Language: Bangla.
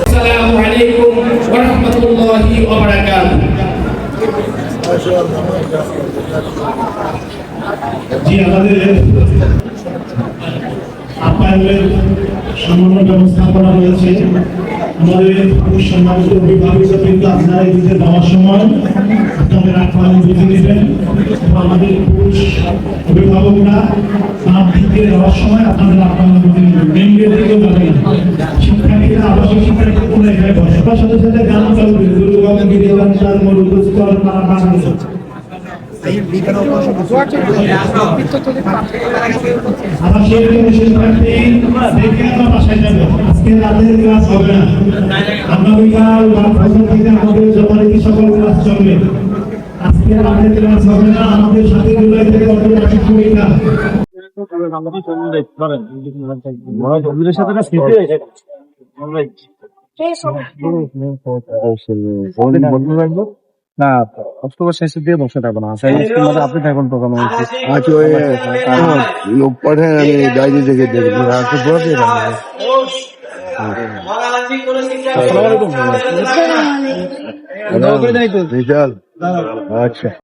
আসসালামু আলাইকুম ওয়া রাহমাতুল্লাহি ওয়া বারাকাতুহু। জি, আমাদের আপ্যায়নের সামান্য ব্যবস্থাপনা রয়েছে। আমাদের সম্মানিত অভিভাবক কিন্তু আপনারা এদিকে দেওয়ার সময় আপনাদের আপ্যায়ন বুঝে নেবেন। আমাদের পুরুষ অভিভাবকরা তার দিকে দেওয়ার সময় আপনাদের আপ্যায়ন বুঝে নেবেন। মেন গেট দিকেও যাবেন। শিক্ষার্থীরা আবাসিক শিক্ষার্থীরা কোনো এখানে বসে। তার সাথে সাথে গান চলবে, দুর্গম গিরিবান তার মরুদস্তর তারা বাংলাদেশ। আজকে রাতের ক্লাস হবে না, আগামীকাল থেকে আমাদের যথারীতি সকল ক্লাস চলবে। আজকে রাতের ক্লাস হবে না, আমাদের 7 জুলাই থেকে বার্ষিক পরীক্ষা। না, অক্টোবর শেষের দিয়ে বসে থাকবো না, আপনি থাকুন তো কোনো লোক পাঠায়, আমি ডায়েরি দেখে দেখবো। আচ্ছা।